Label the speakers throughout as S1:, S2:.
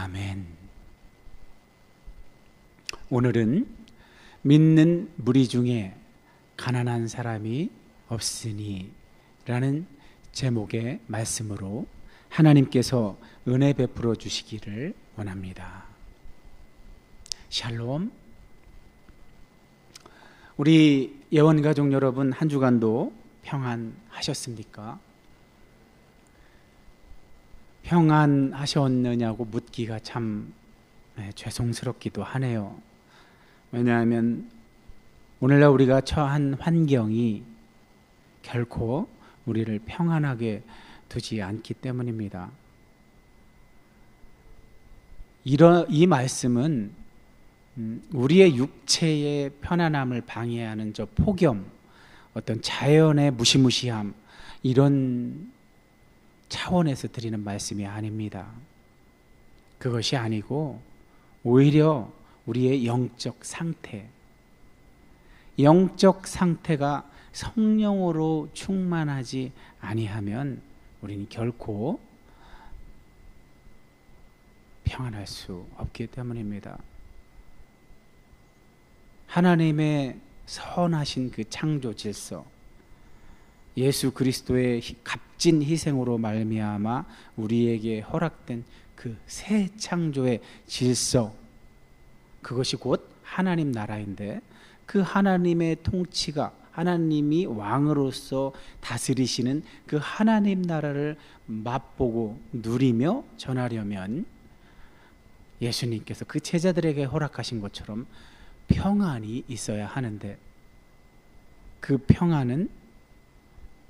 S1: 아멘. 오늘은 믿는 무리 중에 가난한 사람이 없으니 라는 제목의 말씀으로 하나님께서 은혜 베풀어 주시기를 원합니다. 샬롬. 우리 예원가족 여러분, 한 주간도 평안하셨습니까? 평안하셨느냐고 묻기가 참 죄송스럽기도 하네요. 왜냐하면 오늘날 우리가 처한 환경이 결코 우리를 평안하게 두지 않기 때문입니다. 이 말씀은 우리의 육체의 편안함을 방해하는 저 폭염, 어떤 자연의 무시무시함, 이런 차원에서 드리는 말씀이 아닙니다. 그것이 아니고 오히려 우리의 영적 상태가 성령으로 충만하지 아니하면 우리는 결코 평안할 수 없기 때문입니다. 하나님의 선하신 그 창조 질서, 예수 그리스도의 값진 희생으로 말미암아 우리에게 허락된 그 새 창조의 질서, 그것이 곧 하나님 나라인데, 그 하나님의 통치가, 하나님이 왕으로서 다스리시는 그 하나님 나라를 맛보고 누리며 전하려면 예수님께서 그 제자들에게 허락하신 것처럼 평안이 있어야 하는데, 그 평안은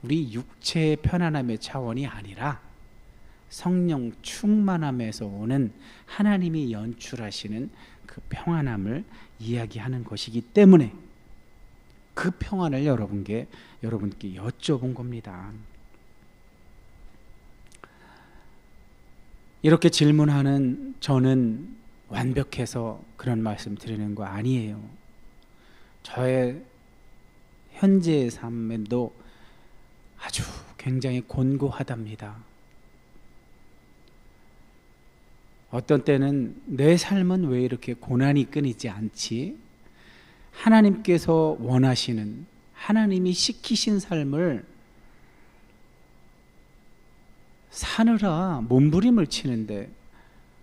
S1: 우리 육체의 편안함의 차원이 아니라 성령 충만함에서 오는 하나님이 연출하시는 그 평안함을 이야기하는 것이기 때문에 그 평안을 여러분께 여쭤본 겁니다. 이렇게 질문하는 저는 완벽해서 그런 말씀 드리는 거 아니에요. 저의 현재의 삶에도 아주 굉장히 곤고하답니다. 어떤 때는 내 삶은 왜 이렇게 고난이 끊이지 않지? 하나님께서 원하시는, 하나님이 시키신 삶을 사느라 몸부림을 치는데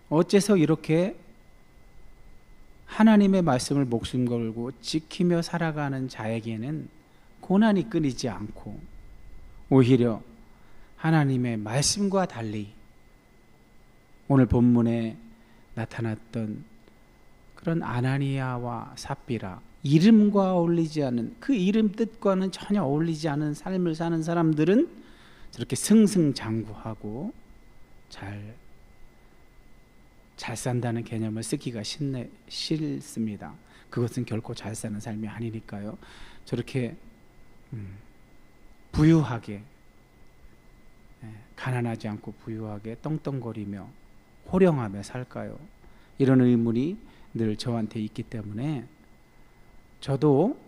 S1: 어째서 이렇게 하나님의 말씀을 목숨 걸고 지키며 살아가는 자에게는 고난이 끊이지 않고 오히려 하나님의 말씀과 달리 오늘 본문에 나타났던 그런 아나니아와 삽비라, 이름과 어울리지 않은, 그 이름 뜻과는 전혀 어울리지 않은 삶을 사는 사람들은 저렇게 승승장구하고 잘 산다는 개념을 쓰기가 싫습니다. 그것은 결코 잘 사는 삶이 아니니까요. 저렇게 부유하게, 가난하지 않고 부유하게 떵떵거리며 호령하며 살까요? 이런 의문이 늘 저한테 있기 때문에 저도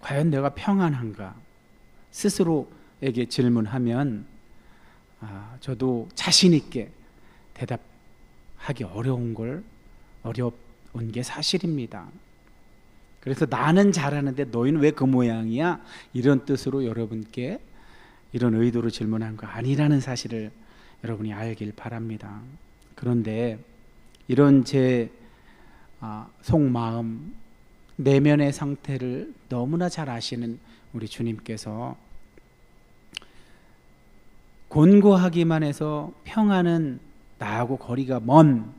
S1: 과연 내가 평안한가 스스로에게 질문하면 저도 자신 있게 대답하기 어려운 게 사실입니다. 그래서 나는 잘하는데 너희는 왜 그 모양이야? 이런 뜻으로 여러분께 이런 의도로 질문한 거 아니라는 사실을 여러분이 알길 바랍니다. 그런데 이런 제 속마음, 내면의 상태를 너무나 잘 아시는 우리 주님께서 곤고하기만 해서 평안은 나하고 거리가 먼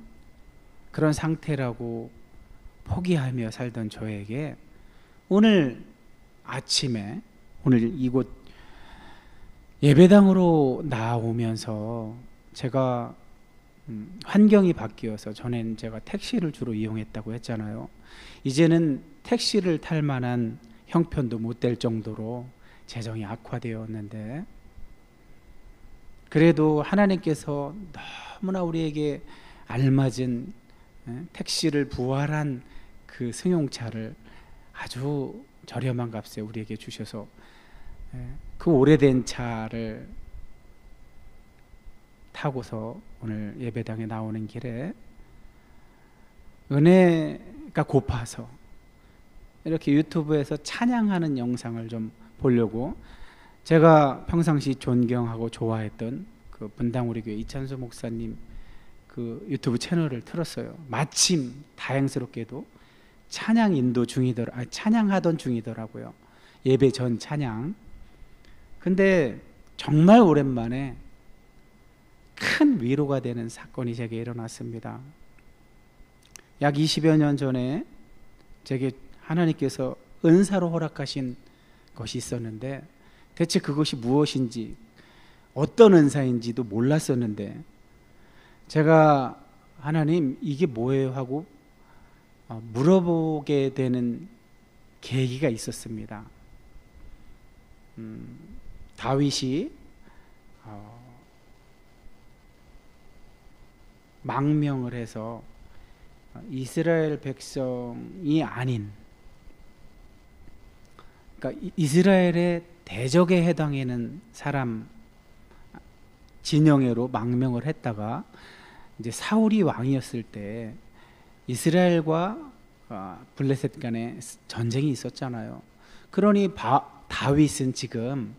S1: 그런 상태라고 포기하며 살던 저에게 오늘 아침에, 오늘 이곳 예배당으로 나오면서 제가 환경이 바뀌어서, 전엔 제가 택시를 주로 이용했다고 했잖아요. 이제는 택시를 탈 만한 형편도 못 될 정도로 재정이 악화되었는데, 그래도 하나님께서 너무나 우리에게 알맞은 택시를 부활한 그 승용차를 아주 저렴한 값에 우리에게 주셔서 그 오래된 차를 타고서 오늘 예배당에 나오는 길에 은혜가 고파서 이렇게 유튜브에서 찬양하는 영상을 좀 보려고 제가 평상시 존경하고 좋아했던 그 분당우리교회 이찬수 목사님 그 유튜브 채널을 틀었어요. 마침 다행스럽게도 찬양 인도 찬양하던 중이더라고요. 예배 전 찬양. 근데 정말 오랜만에 큰 위로가 되는 사건이 제게 일어났습니다. 약 20여 년 전에 제게 하나님께서 은사로 허락하신 것이 있었는데 대체 그것이 무엇인지 어떤 은사인지도 몰랐었는데 제가 하나님 이게 뭐예요 하고 물어보게 되는 계기가 있었습니다. 다윗이 망명을 해서 이스라엘 백성이 아닌, 그러니까 이스라엘의 대적에 해당하는 사람 진영으로 망명을 했다가 이제 사울이 왕이었을 때 이스라엘과 블레셋 간에 전쟁이 있었잖아요. 그러니 다윗은 지금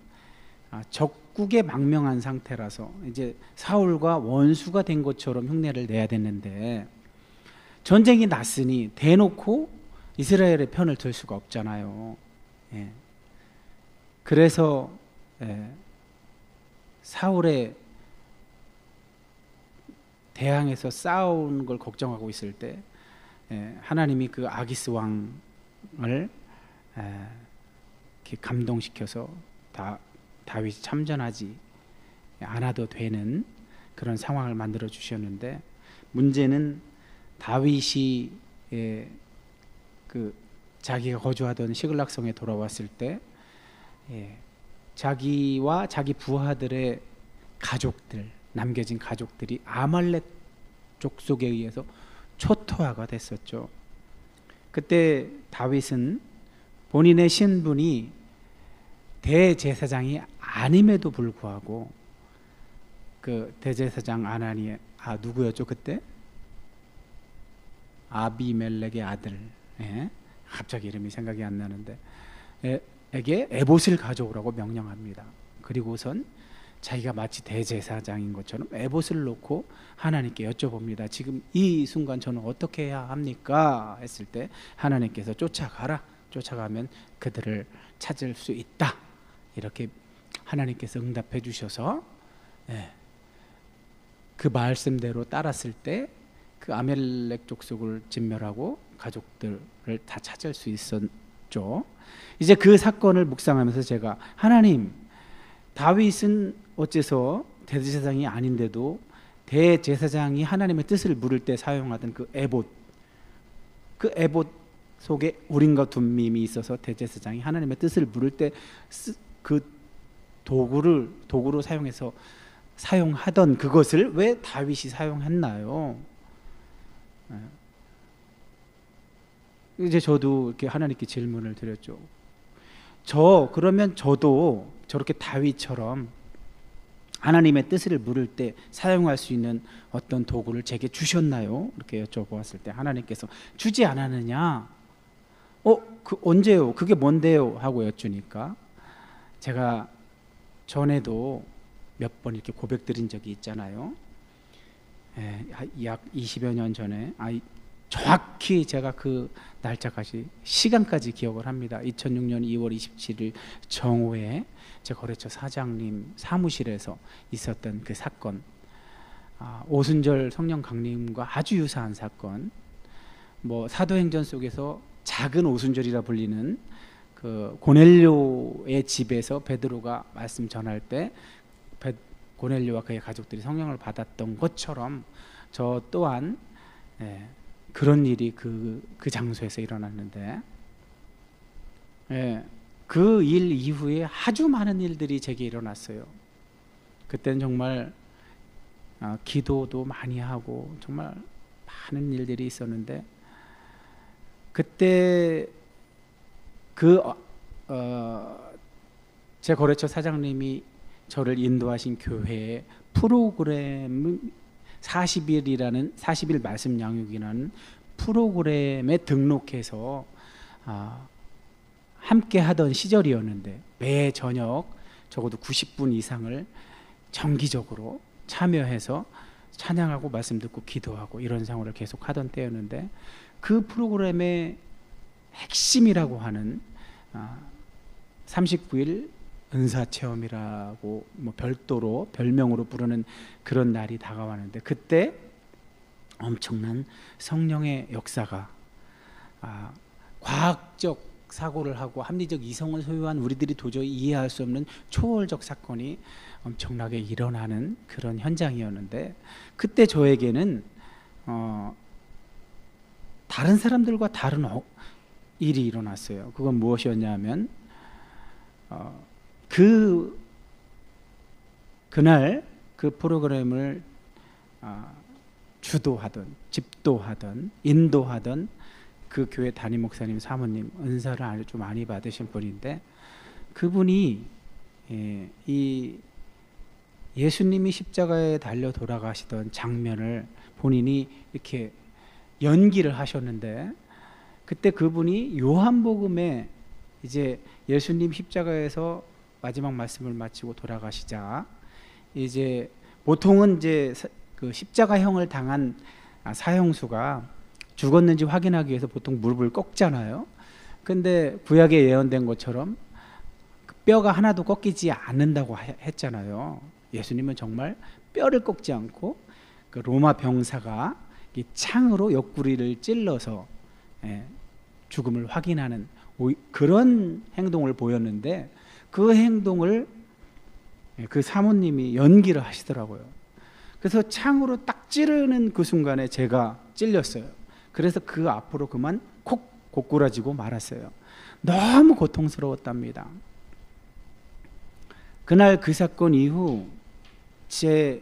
S1: 적국에 망명한 상태라서 이제 사울과 원수가 된 것처럼 흉내를 내야 됐는데 전쟁이 났으니 대놓고 이스라엘의 편을 들 수가 없잖아요. 예. 그래서 사울에 대항해서 싸우는 걸 걱정하고 있을 때 하나님이 그 아기스 왕을 이렇게 감동시켜서 다윗이 참전하지 않아도 되는 그런 상황을 만들어 주셨는데 문제는 다윗이 그 자기가 거주하던 시글락성에 돌아왔을 때 자기와 자기 부하들의 가족들, 남겨진 가족들이 아말렉 족속에 의해서 초토화가 됐었죠. 그때 다윗은 본인의 신분이 대제사장이 아님에도 불구하고 그 대제사장 아나니의 누구였죠 그때? 아비멜렉의 아들, 갑자기 이름이 생각이 안 나는데 에게 에봇을 가져오라고 명령합니다. 그리고선 자기가 마치 대제사장인 것처럼 에봇을 놓고 하나님께 여쭤봅니다. 지금 이 순간 저는 어떻게 해야 합니까? 했을 때 하나님께서 쫓아가라. 쫓아가면 그들을 찾을 수 있다. 이렇게 하나님께서 응답해 주셔서 그 말씀대로 따랐을 때 그 아멜렉 족속을 진멸하고 가족들을 다 찾을 수 있었죠. 이제 그 사건을 묵상하면서 제가 하나님, 다윗은 어째서 대제사장이 아닌데도 대제사장이 하나님의 뜻을 물을 때 사용하던 그 에봇, 그 에봇 속에 우림과 둠밈이 있어서 대제사장이 하나님의 뜻을 물을 때 그 도구로 사용해서 사용하던 그것을 왜 다윗이 사용했나요? 이제 저도 이렇게 하나님께 질문을 드렸죠. 그러면 저도 저렇게 다윗처럼 하나님의 뜻을 물을 때 사용할 수 있는 어떤 도구를 제게 주셨나요? 이렇게 여쭤보았을 때 하나님께서 주지 않았느냐? 그 언제요? 그게 뭔데요? 하고 여쭈니까 제가 전에도 몇 번 이렇게 고백드린 적이 있잖아요. 약 20여 년 전에 정확히 제가 그 날짜까지 시간까지 기억을 합니다. 2006년 2월 27일 정오에 제 거래처 사장님 사무실에서 있었던 그 사건, 오순절 성령 강림과 아주 유사한 사건, 사도행전 속에서 작은 오순절이라 불리는 그 고넬료의 집에서 베드로가 말씀 전할 때 고넬료와 그의 가족들이 성령을 받았던 것처럼 저 또한 그런 일이 그 장소에서 일어났는데 그 일 이후에 아주 많은 일들이 제게 일어났어요. 그때는 정말 기도도 많이 하고 정말 많은 일들이 있었는데 그때 제 거래처 사장님이 저를 인도하신 교회의 프로그램 40일 말씀 양육이라는 프로그램에 등록해서 함께 하던 시절이었는데, 매 저녁 적어도 90분 이상을 정기적으로 참여해서 찬양하고 말씀 듣고 기도하고 이런 생활을 계속 하던 때였는데, 그 프로그램의 핵심이라고 하는 39일 은사체험이라고 별도로 별명으로 부르는 그런 날이 다가왔는데, 그때 엄청난 성령의 역사가, 과학적 사고를 하고 합리적 이성을 소유한 우리들이 도저히 이해할 수 없는 초월적 사건이 엄청나게 일어나는 그런 현장이었는데, 그때 저에게는 다른 사람들과 다른 일이 일어났어요. 그건 무엇이었냐면, 그날 그 프로그램을 주도하던, 집도하던, 인도하던 그 교회 담임 목사님, 사모님, 은사를 아주 좀 많이 받으신 분인데, 그분이 이 예수님이 십자가에 달려 돌아가시던 장면을 본인이 이렇게 연기를 하셨는데, 그때 그분이 요한복음에 이제 예수님 십자가에서 마지막 말씀을 마치고 돌아가시자, 이제 보통은 이제 그 십자가형을 당한 사형수가 죽었는지 확인하기 위해서 보통 무릎을 꺾잖아요. 근데 구약에 예언된 것처럼 그 뼈가 하나도 꺾이지 않는다고 했잖아요. 예수님은 정말 뼈를 꺾지 않고 그 로마 병사가 이 창으로 옆구리를 찔러서 죽음을 확인하는 그런 행동을 보였는데, 그 행동을 그 사모님이 연기를 하시더라고요. 그래서 창으로 딱 찌르는 그 순간에 제가 찔렸어요. 그래서 그 앞으로 그만 콕 고꾸라지고 말았어요. 너무 고통스러웠답니다. 그날 그 사건 이후 제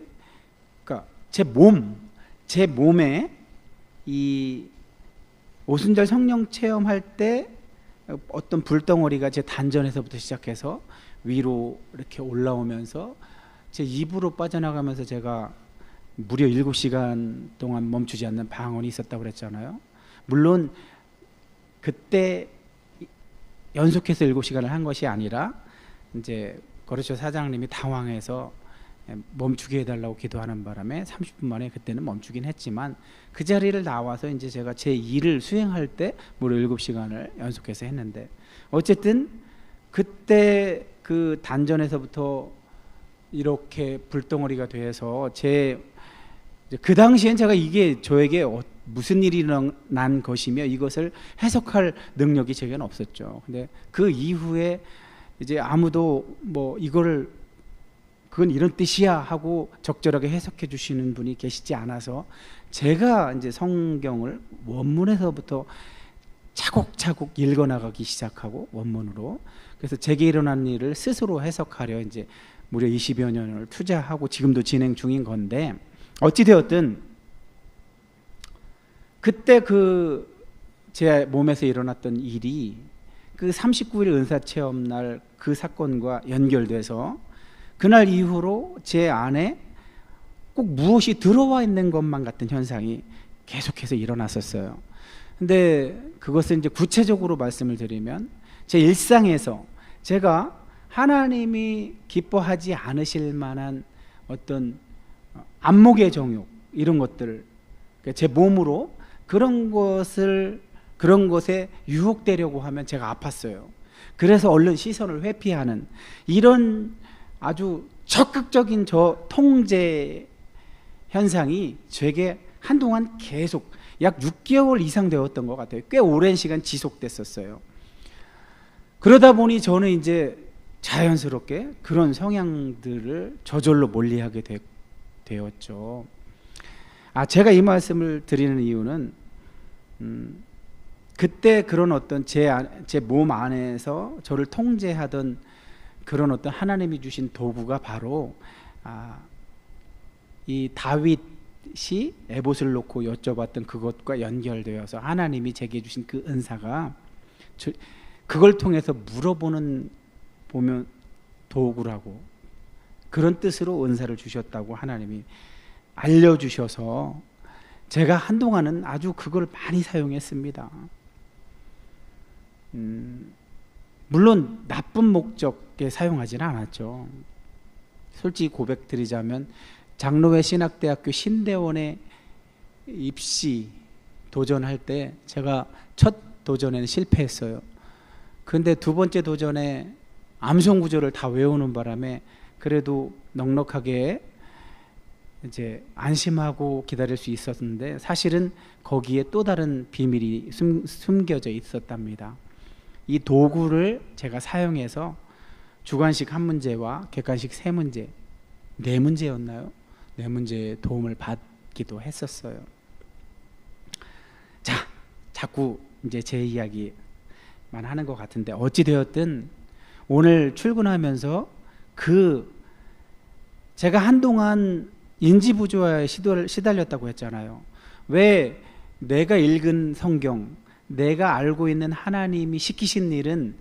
S1: 몸에 이 오순절 성령 체험할 때 어떤 불덩어리가 제 단전에서부터 시작해서 위로 이렇게 올라오면서 제 입으로 빠져나가면서 제가 무려 7시간 동안 멈추지 않는 방언이 있었다고 그랬잖아요. 물론 그때 연속해서 7시간을 한 것이 아니라 이제 거래처 사장님이 당황해서 멈추게 해달라고 기도하는 바람에 30분 만에 그때는 멈추긴 했지만, 그 자리를 나와서 이제 제가 제 일을 수행할 때 무려 7시간을 연속해서 했는데, 어쨌든 그때 그 단전에서부터 이렇게 불덩어리가 돼서 그 당시엔 제가 이게 저에게 무슨 일이 난 것이며 이것을 해석할 능력이 제게는 없었죠. 근데 그 이후에 이제 아무도 그건 이런 뜻이야 하고 적절하게 해석해 주시는 분이 계시지 않아서, 제가 이제 성경을 원문에서부터 차곡차곡 읽어나가기 시작하고, 원문으로. 그래서 제게 일어난 일을 스스로 해석하려 이제 무려 20여 년을 투자하고 지금도 진행 중인 건데, 어찌되었든 그때 제 몸에서 일어났던 일이 그 39일 은사체험 날 그 사건과 연결돼서 그날 이후로 제 안에 꼭 무엇이 들어와 있는 것만 같은 현상이 계속해서 일어났었어요. 근데 그것을 이제 구체적으로 말씀을 드리면, 제 일상에서 제가 하나님이 기뻐하지 않으실 만한 어떤 안목의 정욕, 이런 것들, 제 몸으로 그런 것에 유혹되려고 하면 제가 아팠어요. 그래서 얼른 시선을 회피하는 이런 아주 적극적인 통제 현상이 제게 한동안 계속 약 6개월 이상 되었던 것 같아요. 꽤 오랜 시간 지속됐었어요. 그러다 보니 저는 이제 자연스럽게 그런 성향들을 저절로 멀리하게 되었죠. 제가 이 말씀을 드리는 이유는 그때 그런 어떤 제 몸 안에서 저를 통제하던 그런 어떤 하나님이 주신 도구가 바로 이 다윗이 에봇을 놓고 여쭤봤던 그것과 연결되어서 하나님이 제게 주신 그 은사가 그걸 통해서 물어보는 도구라고 그런 뜻으로 은사를 주셨다고 하나님이 알려주셔서 제가 한동안은 아주 그걸 많이 사용했습니다. 물론 나쁜 목적에 사용하지는 않았죠. 솔직히 고백드리자면 장로회 신학대학교 신대원에 입시 도전할 때 제가 첫 도전에는 실패했어요. 근데 두 번째 도전에 암송 구절을 다 외우는 바람에 그래도 넉넉하게 이제 안심하고 기다릴 수 있었는데 사실은 거기에 또 다른 비밀이 숨겨져 있었답니다. 이 도구를 제가 사용해서 주관식 한 문제와 객관식 세 문제, 네 문제였나요? 네 문제에 도움을 받기도 했었어요. 자, 자꾸 이제 제 이야기만 하는 것 같은데 어찌 되었든 오늘 출근하면서 제가 한동안 인지부조화에 시달렸다고 했잖아요. 왜 내가 읽은 성경, 내가 알고 있는 하나님이 시키신 일은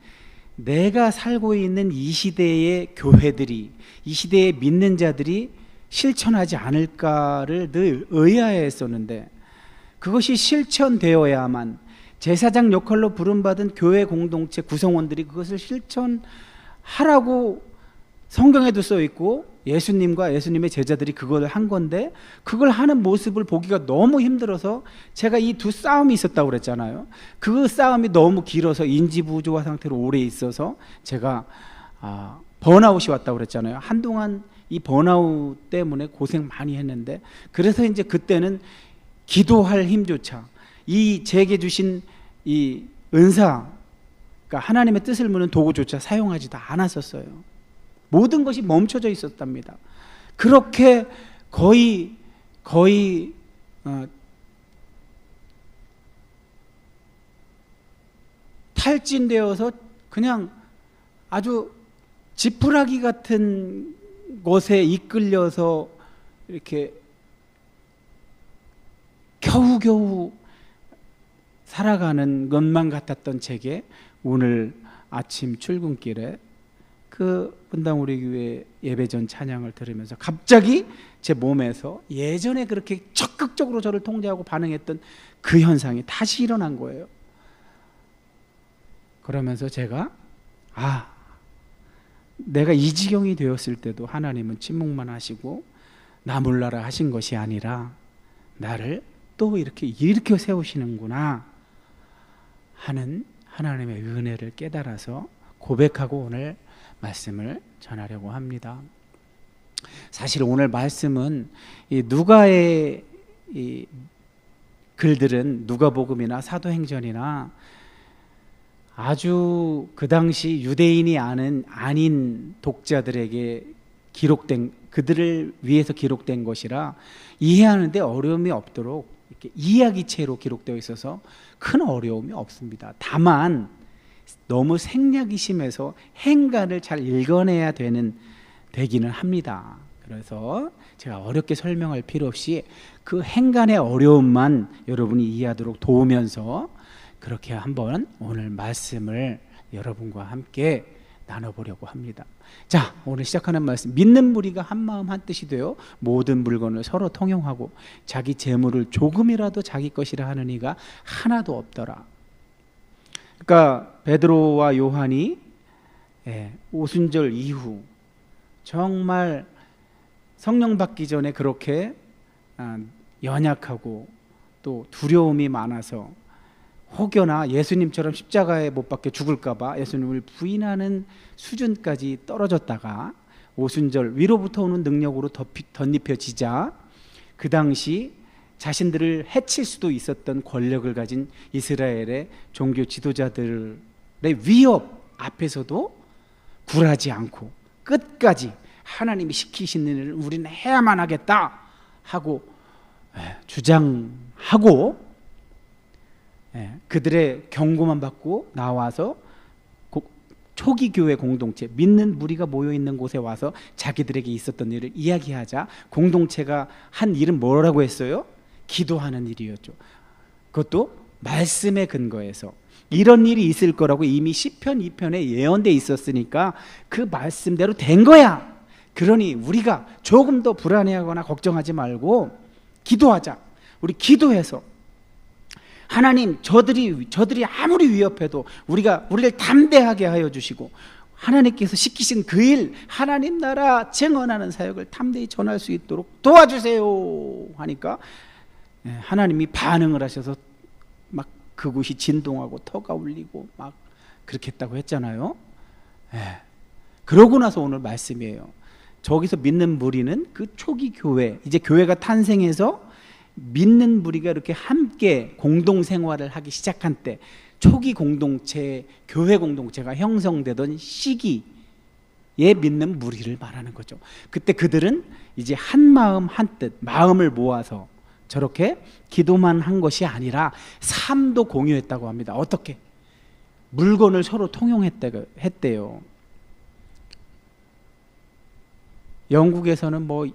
S1: 내가 살고 있는 이 시대의 교회들이, 이 시대의 믿는 자들이 실천하지 않을까를 늘 의아해했었는데 그것이 실천되어야만 제사장 역할로 부름받은 교회 공동체 구성원들이 그것을 실천하라고 성경에도 써 있고 예수님과 예수님의 제자들이 그걸 한 건데 그걸 하는 모습을 보기가 너무 힘들어서 제가 이 두 싸움이 있었다고 그랬잖아요. 그 싸움이 너무 길어서 인지부조화 상태로 오래 있어서 제가 번아웃이 왔다고 그랬잖아요. 한동안 이 번아웃 때문에 고생 많이 했는데 그래서 이제 그때는 기도할 힘조차 이 제게 주신 이 은사, 그러니까 하나님의 뜻을 묻는 도구조차 사용하지도 않았었어요. 모든 것이 멈춰져 있었답니다. 그렇게 거의 탈진되어서 그냥 아주 지푸라기 같은 것에 이끌려서 이렇게 겨우겨우 살아가는 것만 같았던 제게 오늘 아침 출근길에 그 분당 우리 교회 예배전 찬양을 들으면서 갑자기 제 몸에서 예전에 그렇게 적극적으로 저를 통제하고 반응했던 그 현상이 다시 일어난 거예요. 그러면서 제가 내가 이 지경이 되었을 때도 하나님은 침묵만 하시고 나 몰라라 하신 것이 아니라 나를 또 이렇게 세우시는구나 하는 하나님의 은혜를 깨달아서 고백하고 오늘 말씀을 전하려고 합니다. 사실 오늘 말씀은 이 누가의 이 글들은 누가복음이나 사도행전이나 아주 그 당시 유대인이 아닌 독자들에게 기록된, 그들을 위해서 기록된 것이라 이해하는데 어려움이 없도록 이렇게 이야기체로 기록되어 있어서 큰 어려움이 없습니다. 다만 너무 생략이 심해서 행간을 잘 읽어내야 되기는 합니다. 그래서 제가 어렵게 설명할 필요 없이 그 행간의 어려움만 여러분이 이해하도록 도우면서 그렇게 한번 오늘 말씀을 여러분과 함께 나눠보려고 합니다. 자, 오늘 시작하는 말씀, 믿는 무리가 한마음 한뜻이 되어 모든 물건을 서로 통용하고 자기 재물을 조금이라도 자기 것이라 하는 이가 하나도 없더라. 그러니까 베드로와 요한이 오순절 이후 정말 성령 받기 전에 그렇게 연약하고 또 두려움이 많아서 혹여나 예수님처럼 십자가에 못 박혀 죽을까 봐 예수님을 부인하는 수준까지 떨어졌다가 오순절 위로부터 오는 능력으로 덧입혀지자 그 당시 자신들을 해칠 수도 있었던 권력을 가진 이스라엘의 종교 지도자들의 위협 앞에서도 굴하지 않고 끝까지 하나님이 시키신 일을 우리는 해야만 하겠다 하고 주장하고 그들의 경고만 받고 나와서 초기 교회 공동체, 믿는 무리가 모여있는 곳에 와서 자기들에게 있었던 일을 이야기하자 공동체가 한 일은 뭐라고 했어요? 기도하는 일이었죠. 그것도 말씀에 근거해서 이런 일이 있을 거라고 이미 시편 2편에 예언돼 있었으니까 그 말씀대로 된 거야. 그러니 우리가 조금 더 불안해하거나 걱정하지 말고 기도하자. 우리 기도해서 하나님, 저들이 아무리 위협해도 우리를 담대하게 하여 주시고 하나님께서 시키신 그 일, 하나님 나라 증언하는 사역을 담대히 전할 수 있도록 도와주세요 하니까 하나님이 반응을 하셔서 막 그곳이 진동하고 터가 울리고 막 그렇게 했다고 했잖아요. 그러고 나서 오늘 말씀이에요. 저기서 믿는 무리는 그 초기 교회, 이제 교회가 탄생해서 믿는 무리가 이렇게 함께 공동생활을 하기 시작한 때, 초기 공동체, 교회 공동체가 형성되던 시기에 믿는 무리를 말하는 거죠. 그때 그들은 이제 한 마음 한 뜻, 마음을 모아서 저렇게 기도만 한 것이 아니라 삶도 공유했다고 합니다. 어떻게? 물건을 서로 통용했대요. 영국에서는 뭐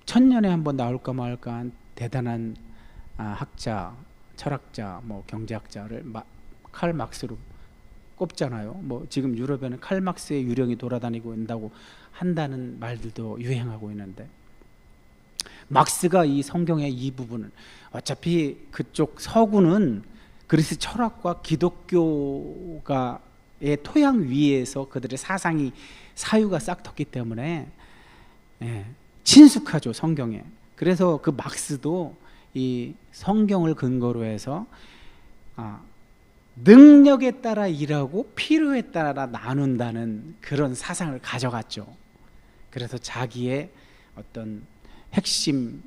S1: 천년에 한 번 나올까 말까 한 대단한 학자, 철학자, 뭐 경제학자를 칼 막스로 꼽잖아요. 뭐 지금 유럽에는 칼 막스의 유령이 돌아다니고 한다는 말들도 유행하고 있는데, 막스가 이 성경의 이 부분을, 어차피 그쪽 서구는 그리스 철학과 기독교가의 토양 위에서 그들의 사유가 싹텄기 때문에 친숙하죠, 성경에. 그래서 그 막스도 이 성경을 근거로 해서 능력에 따라 일하고 필요에 따라 나눈다는 그런 사상을 가져갔죠. 그래서 자기의 어떤 핵심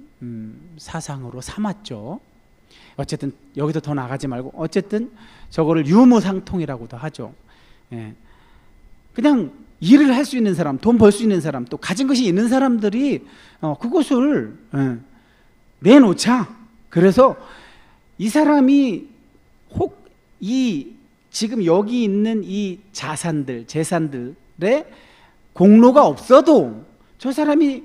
S1: 사상으로 삼았죠. 어쨌든 여기서 더 나가지 말고, 어쨌든 저거를 유무상통이라고도 하죠. 그냥 일을 할 수 있는 사람, 돈 벌 수 있는 사람, 또 가진 것이 있는 사람들이 그것을 내놓자. 그래서 이 사람이 혹 이 지금 여기 있는 이 재산들의 공로가 없어도 저 사람이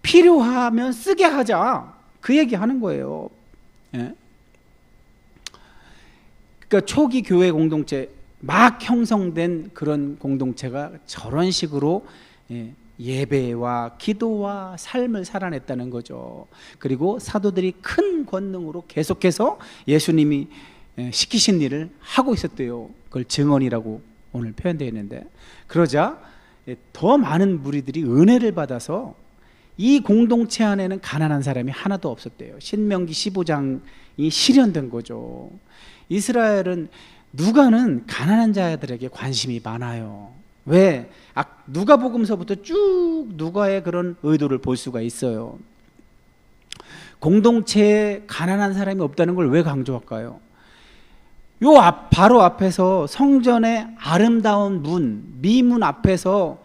S1: 필요하면 쓰게 하자, 그 얘기 하는 거예요. 그러니까 초기 교회 공동체, 막 형성된 그런 공동체가 저런 식으로 예배와 기도와 삶을 살아냈다는 거죠. 그리고 사도들이 큰 권능으로 계속해서 예수님이 시키신 일을 하고 있었대요. 그걸 증언이라고 오늘 표현되어 있는데, 그러자 더 많은 무리들이 은혜를 받아서 이 공동체 안에는 가난한 사람이 하나도 없었대요. 신명기 15장이 실현된 거죠. 이스라엘은 누가는 가난한 자들에게 관심이 많아요. 왜? 누가복음서부터 쭉 누가의 그런 의도를 볼 수가 있어요. 공동체에 가난한 사람이 없다는 걸 왜 강조할까요? 바로 앞에서 성전의 아름다운 미문 앞에서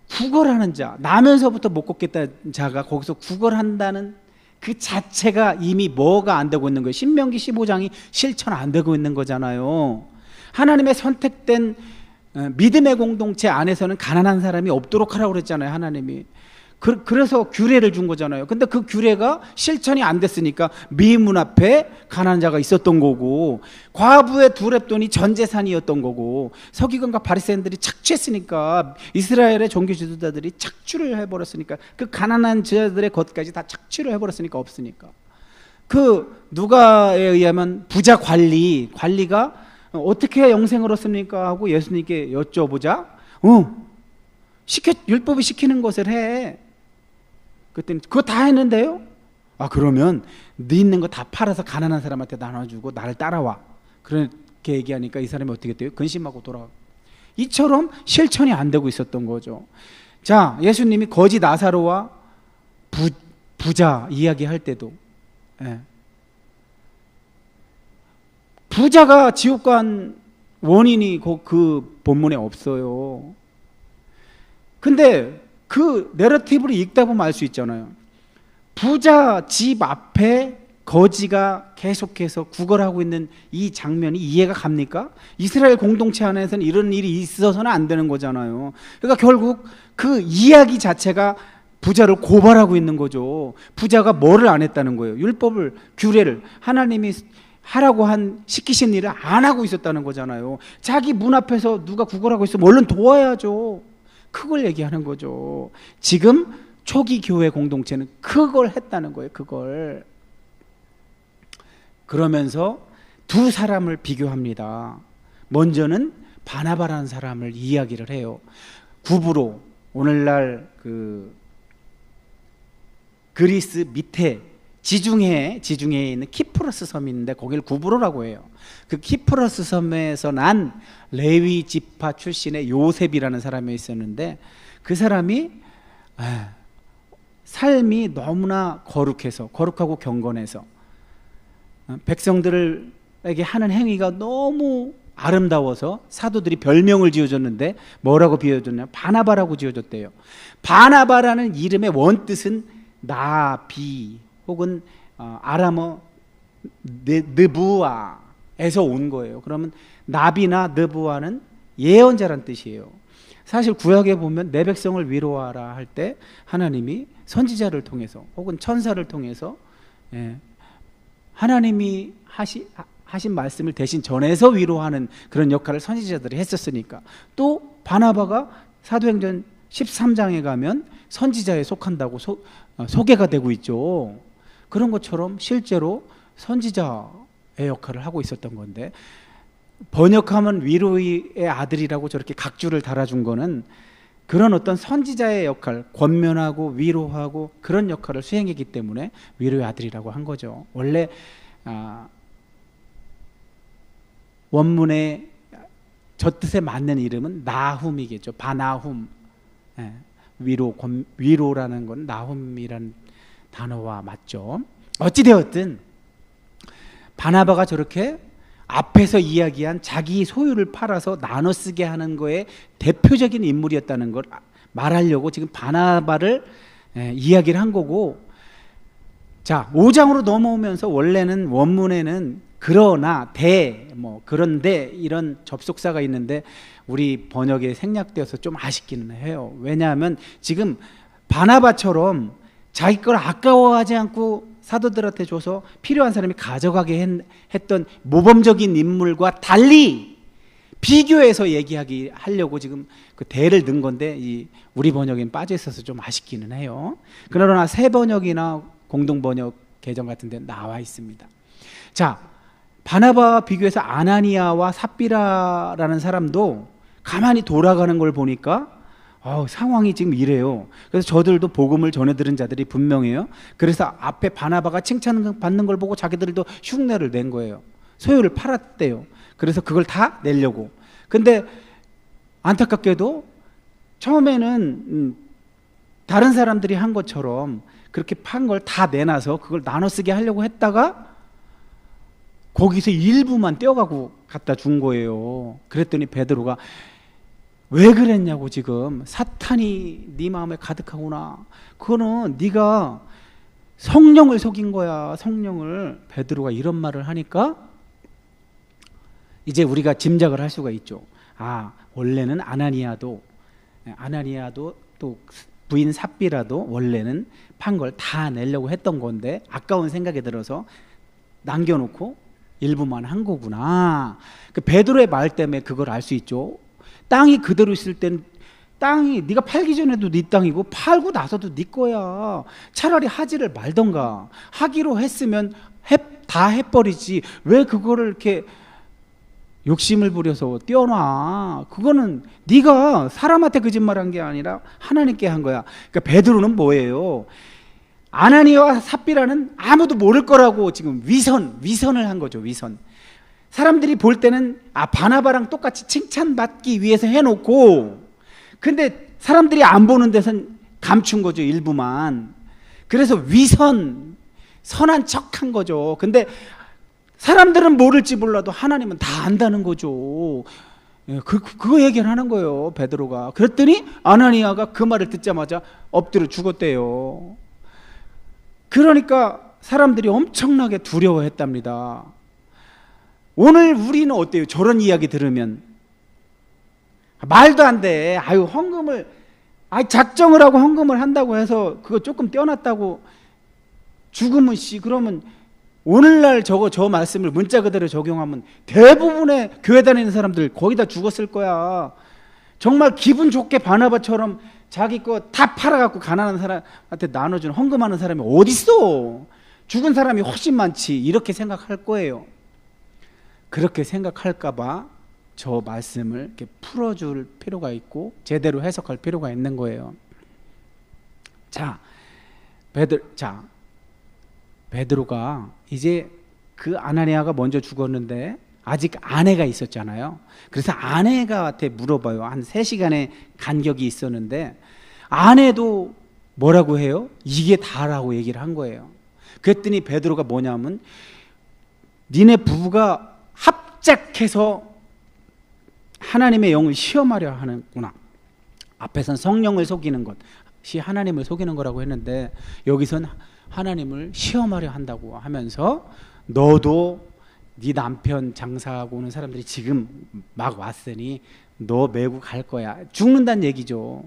S1: 구걸하는 자, 나면서부터 못 걷겠다는 자가 거기서 구걸한다는 그 자체가 이미 뭐가 안 되고 있는 거예요. 신명기 15장이 실천 안 되고 있는 거잖아요. 하나님의 선택된 믿음의 공동체 안에서는 가난한 사람이 없도록 하라고 그랬잖아요, 하나님이. 그래서 규례를 준 거잖아요. 근데 그 규례가 실천이 안 됐으니까 미문 앞에 가난한 자가 있었던 거고, 과부의 두렙돈이 전 재산이었던 거고, 서기관과 바리새인들이 착취했으니까, 이스라엘의 종교 지도자들이 착취를 해버렸으니까, 그 가난한 자들의 것까지 다 착취를 해버렸으니까 없으니까. 그 누가에 의하면 부자 관리가 어떻게 영생을 얻습니까 하고 예수님께 여쭤보자. 율법이 시키는 것을 해. 그랬더니 그거 다 했는데요? 그러면 네 있는 거 다 팔아서 가난한 사람한테 나눠주고 나를 따라와. 그렇게 얘기하니까 이 사람이 어떻게 돼요? 근심하고 돌아가. 이처럼 실천이 안 되고 있었던 거죠. 자, 예수님이 거지 나사로와 부자 이야기할 때도 부자가 지옥 간 원인이 그 본문에 없어요. 근데 그 내러티브를 읽다 보면 알 수 있잖아요. 부자 집 앞에 거지가 계속해서 구걸하고 있는 이 장면이 이해가 갑니까? 이스라엘 공동체 안에서는 이런 일이 있어서는 안 되는 거잖아요. 그러니까 결국 그 이야기 자체가 부자를 고발하고 있는 거죠. 부자가 뭐를 안 했다는 거예요? 율법을, 규례를, 하나님이 하라고 시키신 일을 안 하고 있었다는 거잖아요. 자기 문 앞에서 누가 구걸하고 있으면 얼른 도와야죠. 그걸 얘기하는 거죠. 지금 초기 교회 공동체는 그걸 했다는 거예요. 그걸. 그러면서 두 사람을 비교합니다. 먼저는 바나바라는 사람을 이야기를 해요. 구브로, 오늘날 그리스 밑에 지중해에 있는 키프로스 섬이 있는데 거기를 구브로라고 해요. 그 키프로스 섬에서 난 레위 지파 출신의 요셉이라는 사람이 있었는데 그 사람이 삶이 너무나 거룩하고 경건해서 백성들에게 하는 행위가 너무 아름다워서 사도들이 별명을 지어줬는데 뭐라고 비워줬냐? 바나바라고 지어줬대요. 바나바라는 이름의 원뜻은 나비 혹은 아람어 느부아에서 온 거예요. 그러면 나비나 느부아는 예언자란 뜻이에요. 사실 구약에 보면 내 백성을 위로하라 할 때 하나님이 선지자를 통해서 혹은 천사를 통해서 하나님이 하신 말씀을 대신 전해서 위로하는 그런 역할을 선지자들이 했었으니까. 또 바나바가 사도행전 13장에 가면 선지자에 속한다고 소개가 되고 있죠. 그런 것처럼 실제로 선지자의 역할을 하고 있었던 건데, 번역하면 위로의 아들이라고 저렇게 각주를 달아준 거는 그런 어떤 선지자의 역할, 권면하고 위로하고 그런 역할을 수행했기 때문에 위로의 아들이라고 한 거죠. 원래 원문의 저 뜻에 맞는 이름은 나훔이겠죠. 바나훔. 위로라는 건 나훔이라는 단어와 맞죠. 어찌되었든 바나바가 저렇게 앞에서 이야기한 자기 소유를 팔아서 나눠 쓰게 하는 거에 대표적인 인물이었다는 걸 말하려고 지금 바나바를 이야기를 한 거고, 자 5장으로 넘어오면서 원래는 원문에는 그러나 그런데 이런 접속사가 있는데 우리 번역에 생략되어서 좀 아쉽기는 해요. 왜냐하면 지금 바나바처럼 자기 걸 아까워하지 않고 사도들한테 줘서 필요한 사람이 가져가게 했던 모범적인 인물과 달리 비교해서 하려고 지금 그 대를 넣은 건데 우리 번역엔 빠져 있어서 좀 아쉽기는 해요. 그러나 새 번역이나 공동 번역 개정 같은 데 나와 있습니다. 자, 바나바와 비교해서 아나니아와 삽비라라는 사람도 가만히 돌아가는 걸 보니까 상황이 지금 이래요. 그래서 저들도 복음을 전해 들은 자들이 분명해요. 그래서 앞에 바나바가 칭찬받는 걸 보고 자기들도 흉내를 낸 거예요. 소유를 팔았대요. 그래서 그걸 다 내려고. 근데 안타깝게도 처음에는 다른 사람들이 한 것처럼 그렇게 판 걸 다 내놔서 그걸 나눠 쓰게 하려고 했다가 거기서 일부만 떼어가고 갖다 준 거예요. 그랬더니 베드로가 왜 그랬냐고, 지금 사탄이 네 마음에 가득하구나. 그거는 네가 성령을 속인 거야, 성령을. 베드로가 이런 말을 하니까 이제 우리가 짐작을 할 수가 있죠. 원래는 아나니아도 또 부인 삽비라도 원래는 판 걸 다 내려고 했던 건데 아까운 생각이 들어서 남겨놓고 일부만 한 거구나. 그 베드로의 말 때문에 그걸 알 수 있죠. 땅이 그대로 있을 땐 땅이 네가 팔기 전에도 네 땅이고 팔고 나서도 네 거야. 차라리 하지를 말던가. 하기로 했으면 다 해버리지. 왜 그거를 이렇게 욕심을 부려서 떼어놔. 그거는 네가 사람한테 거짓말한 게 아니라 하나님께 한 거야. 그러니까 베드로는 뭐예요? 아나니아와 삽비라는 아무도 모를 거라고 지금 위선을 한 거죠. 위선. 사람들이 볼 때는 바나바랑 똑같이 칭찬받기 위해서 해놓고, 근데 사람들이 안 보는 데선 감춘 거죠. 일부만. 그래서 선한 척한 거죠. 근데 사람들은 모를지 몰라도 하나님은 다 안다는 거죠. 그거 얘기를 하는 거예요, 베드로가. 그랬더니 아나니아가 그 말을 듣자마자 엎드려 죽었대요. 그러니까 사람들이 엄청나게 두려워했답니다. 오늘 우리는 어때요? 저런 이야기 들으면 말도 안 돼. 헌금을 작정을 하고 헌금을 한다고 해서 그거 조금 떼어놨다고 죽으면 그러면 오늘날 저 말씀을 문자 그대로 적용하면 대부분의 교회 다니는 사람들 거의 다 죽었을 거야. 정말 기분 좋게 바나바처럼 자기 거 다 팔아갖고 가난한 사람한테 나눠주는 헌금하는 사람이 어딨어? 죽은 사람이 훨씬 많지. 이렇게 생각할 거예요. 그렇게 생각할까봐 저 말씀을 이렇게 풀어줄 필요가 있고 제대로 해석할 필요가 있는 거예요. 베드로가 이제 그 아나니아가 먼저 죽었는데 아직 아내가 있었잖아요. 그래서 아내가한테 물어봐요. 한 3시간의 간격이 있었는데 아내도 뭐라고 해요? 이게 다라고 얘기를 한 거예요. 그랬더니 베드로가 뭐냐면 니네 부부가 합작해서 하나님의 영을 시험하려 하는구나. 앞에선 성령을 속이는 것이 하나님을 속이는 거라고 했는데 여기선 하나님을 시험하려 한다고 하면서 너도 네 남편 장사하고 오는 사람들이 지금 막 왔으니 너 메고 갈 거야. 죽는다는 얘기죠.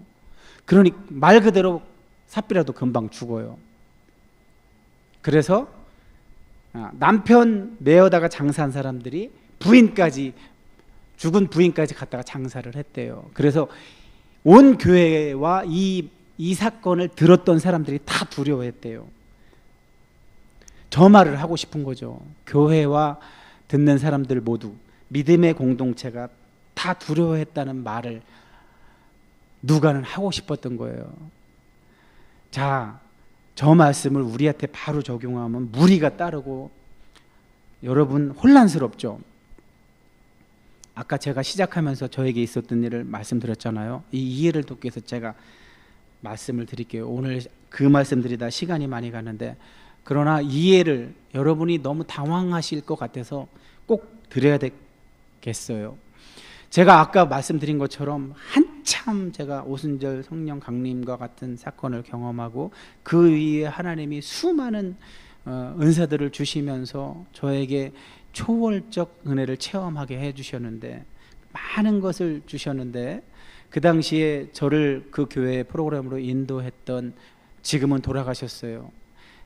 S1: 그러니 말 그대로 삽비라도 금방 죽어요. 그래서 남편 메어다가 장사한 사람들이 부인까지, 죽은 부인까지 갖다가 장사를 했대요. 그래서 온 교회와 이 사건을 들었던 사람들이 다 두려워했대요. 저 말을 하고 싶은 거죠. 교회와 듣는 사람들 모두, 믿음의 공동체가 다 두려워했다는 말을 누가는 하고 싶었던 거예요. 자, 저 말씀을 우리한테 바로 적용하면 무리가 따르고 여러분 혼란스럽죠. 아까 제가 시작하면서 저에게 있었던 일을 말씀드렸잖아요. 이 이해를 돕기 위해서 제가 말씀을 드릴게요. 오늘 그 말씀 드리다 시간이 많이 가는데, 그러나 이해를 여러분이 너무 당황하실 것 같아서 꼭 드려야 되겠어요. 제가 아까 말씀드린 것처럼 한참 제가 오순절 성령 강림과 같은 사건을 경험하고 그 위에 하나님이 수많은 은사들을 주시면서 저에게 초월적 은혜를 체험하게 해주셨는데, 많은 것을 주셨는데, 그 당시에 저를 그 교회 프로그램으로 인도했던, 지금은 돌아가셨어요.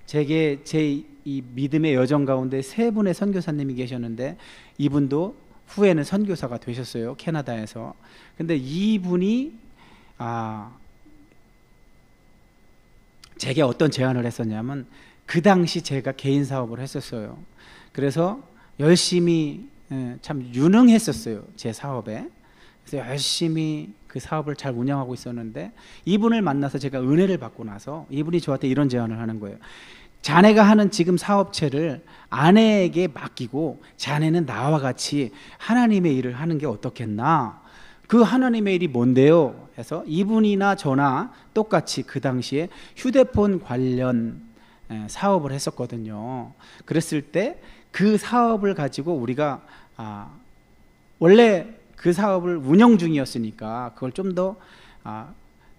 S1: 제게 제 이 믿음의 여정 가운데 3분의 선교사님이 계셨는데 이분도 후에는 선교사가 되셨어요. 캐나다에서. 근데 이분이 제게 어떤 제안을 했었냐면, 그 당시 제가 개인 사업을 했었어요. 그래서 열심히, 참 유능했었어요, 제 사업에. 그래서 열심히 그 사업을 잘 운영하고 있었는데 이분을 만나서 제가 은혜를 받고 나서 이분이 저한테 이런 제안을 하는 거예요. 자네가 하는 지금 사업체를 아내에게 맡기고 자네는 나와 같이 하나님의 일을 하는 게 어떻겠나? 그 하나님의 일이 뭔데요? 해서 이분이나 저나 똑같이 그 당시에 휴대폰 관련 사업을 했었거든요. 그랬을 때 그 사업을 가지고 우리가 원래 그 사업을 운영 중이었으니까 그걸 좀 더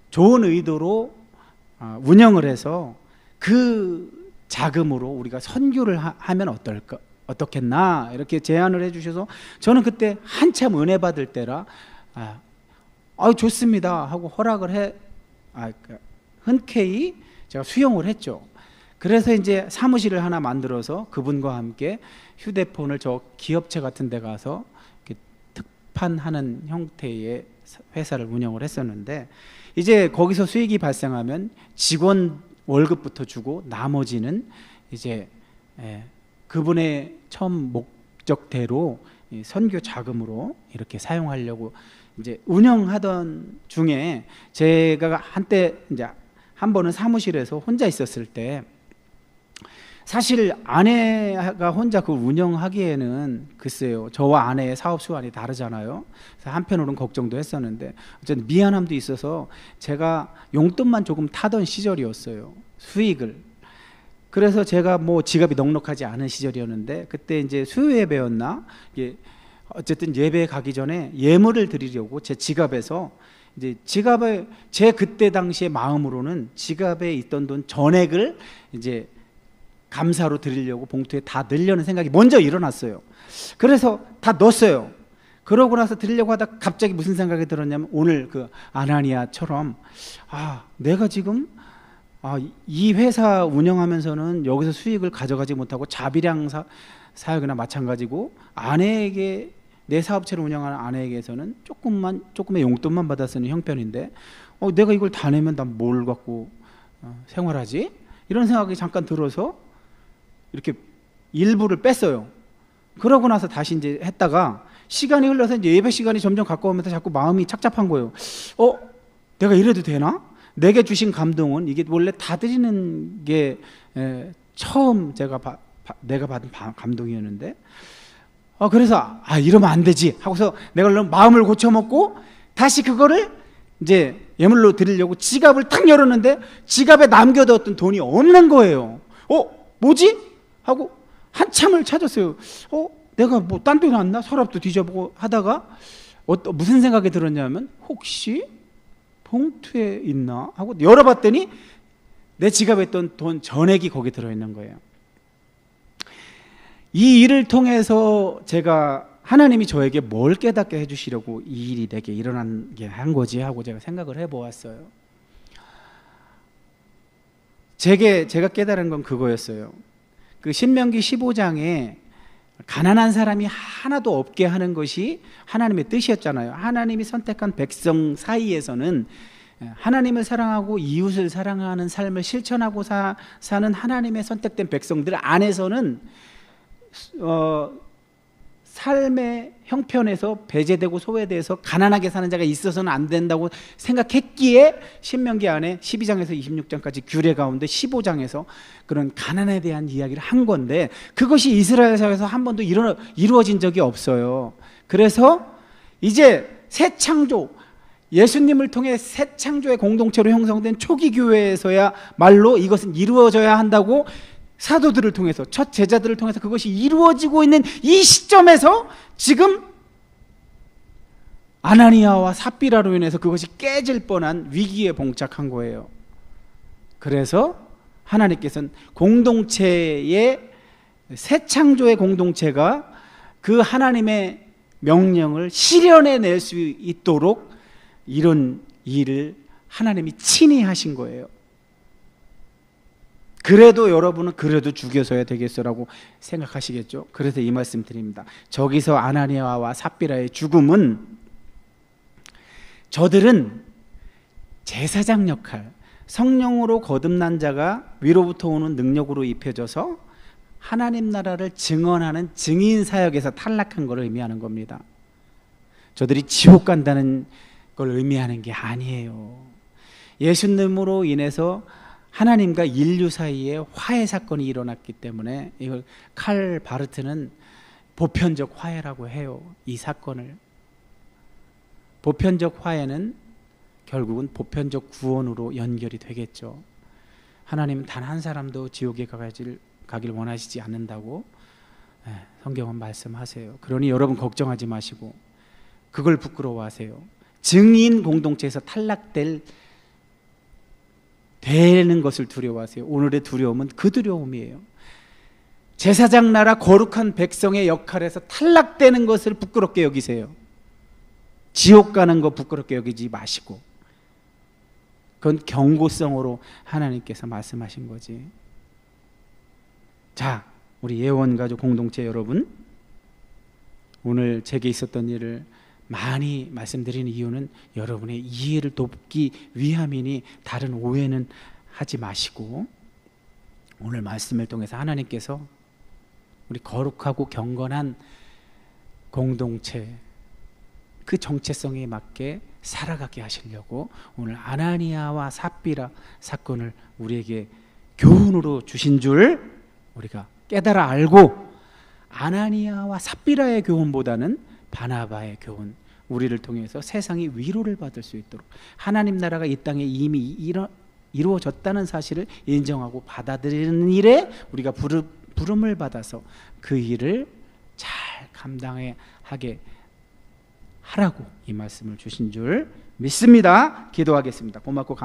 S1: 좋은 의도로 운영을 해서 그 자금으로 우리가 선교를 하면 어떻겠나, 이렇게 제안을 해주셔서 저는 그때 한참 은혜 받을 때라 좋습니다 하고 허락을 흔쾌히 제가 수용을 했죠. 그래서 이제 사무실을 하나 만들어서 그분과 함께 휴대폰을 저 기업체 같은 데 가서 특판하는 형태의 회사를 운영을 했었는데, 이제 거기서 수익이 발생하면 직원 월급부터 주고 나머지는 이제 그분의 처음 목적대로 선교 자금으로 이렇게 사용하려고 이제 운영하던 중에, 제가 한때 이제 한 번은 사무실에서 혼자 있었을 때, 사실 아내가 혼자 그걸 운영하기에는 글쎄요, 저와 아내의 사업 수완이 다르잖아요. 그래서 한편으로는 걱정도 했었는데 어쨌든 미안함도 있어서 제가 용돈만 조금 타던 시절이었어요, 수익을. 그래서 제가 뭐 지갑이 넉넉하지 않은 시절이었는데 그때 이제 수요 예배였나, 어쨌든 예배에 가기 전에 예물을 드리려고 제 지갑에서 이제 지갑에, 제 그때 당시의 마음으로는 지갑에 있던 돈 전액을 이제 감사로 드리려고 봉투에 다 넣으려는 생각이 먼저 일어났어요. 그래서 다 넣었어요. 그러고 나서 드리려고 하다 갑자기 무슨 생각이 들었냐면, 오늘 그 아나니아처럼 내가 지금 이 회사 운영하면서는 여기서 수익을 가져가지 못하고 자비량 사역이나 마찬가지고 아내에게 내 사업체를 운영하는 아내에게서는 조금의 용돈만 받아 쓰는 형편인데 내가 이걸 다 내면 난 뭘 갖고 생활하지? 이런 생각이 잠깐 들어서 이렇게 일부를 뺐어요. 그러고 나서 다시 이제 했다가 시간이 흘러서 이제 예배 시간이 점점 가까우면서 자꾸 마음이 착잡한 거예요. 내가 이래도 되나? 내게 주신 감동은 이게 원래 다 드리는 게 처음 내가 받은 감동이었는데 그래서 이러면 안 되지 하고서 내가 마음을 고쳐먹고 다시 그거를 이제 예물로 드리려고 지갑을 탁 열었는데 지갑에 남겨뒀던 돈이 없는 거예요. 뭐지? 하고 한참을 찾았어요. 내가 뭐 딴 데 놨나? 서랍도 뒤져보고 하다가 무슨 생각이 들었냐면 혹시 봉투에 있나? 하고 열어봤더니 내 지갑에 있던 돈 전액이 거기 들어있는 거예요. 이 일을 통해서 제가 하나님이 저에게 뭘 깨닫게 해주시려고 이 일이 내게 일어난 게 한 거지 하고 제가 생각을 해보았어요. 제가 깨달은 건 그거였어요. 그 신명기 15장에 가난한 사람이 하나도 없게 하는 것이 하나님의 뜻이었잖아요. 하나님이 선택한 백성 사이에서는 하나님을 사랑하고 이웃을 사랑하는 삶을 실천하고 사는 하나님의 선택된 백성들 안에서는 삶의 형편에서 배제되고 소외돼서 가난하게 사는 자가 있어서는 안 된다고 생각했기에 신명기 안에 12장에서 26장까지 규례 가운데 15장에서 그런 가난에 대한 이야기를 한 건데 그것이 이스라엘 사회에서 한 번도 이루어진 적이 없어요. 그래서 이제 새 창조, 예수님을 통해 새 창조의 공동체로 형성된 초기 교회에서야 말로 이것은 이루어져야 한다고 사도들을 통해서 첫 제자들을 통해서 그것이 이루어지고 있는 이 시점에서 지금 아나니아와 삽비라로 인해서 그것이 깨질 뻔한 위기에 봉착한 거예요. 그래서 하나님께서는 공동체의 새 창조의 공동체가 그 하나님의 명령을 실현해낼 수 있도록 이런 일을 하나님이 친히 하신 거예요. 그래도 여러분은 그래도 죽여서야 되겠어라고 생각하시겠죠. 그래서 이 말씀 드립니다. 저기서 아나니아와 삽비라의 죽음은 저들은 제사장 역할, 성령으로 거듭난 자가 위로부터 오는 능력으로 입혀져서 하나님 나라를 증언하는 증인 사역에서 탈락한 걸 의미하는 겁니다. 저들이 지옥 간다는 걸 의미하는 게 아니에요. 예수님으로 인해서 하나님과 인류 사이에 화해 사건이 일어났기 때문에 이걸 칼 바르트는 보편적 화해라고 해요. 이 사건을. 보편적 화해는 결국은 보편적 구원으로 연결이 되겠죠. 하나님은 단 한 사람도 지옥에 가길 원하시지 않는다고 성경은 말씀하세요. 그러니 여러분 걱정하지 마시고 그걸 부끄러워하세요. 증인 공동체에서 되는 것을 두려워하세요. 오늘의 두려움은 그 두려움이에요. 제사장 나라 거룩한 백성의 역할에서 탈락되는 것을 부끄럽게 여기세요. 지옥 가는 거 부끄럽게 여기지 마시고 그건 경고성으로 하나님께서 말씀하신 거지. 자, 우리 예원가족 공동체 여러분, 오늘 제게 있었던 일을 많이 말씀드리는 이유는 여러분의 이해를 돕기 위함이니 다른 오해는 하지 마시고 오늘 말씀을 통해서 하나님께서 우리 거룩하고 경건한 공동체 그 정체성에 맞게 살아가게 하시려고 오늘 아나니아와 삽비라 사건을 우리에게 교훈으로 주신 줄 우리가 깨달아 알고 아나니아와 삽비라의 교훈보다는 바나바의 교훈, 우리를 통해서 세상이 위로를 받을 수 있도록 하나님 나라가 이 땅에 이미 이루어졌다는 사실을 인정하고 받아들이는 일에 우리가 부름을 받아서 그 일을 잘 감당하게 하라고 이 말씀을 주신 줄 믿습니다. 기도하겠습니다. 고맙고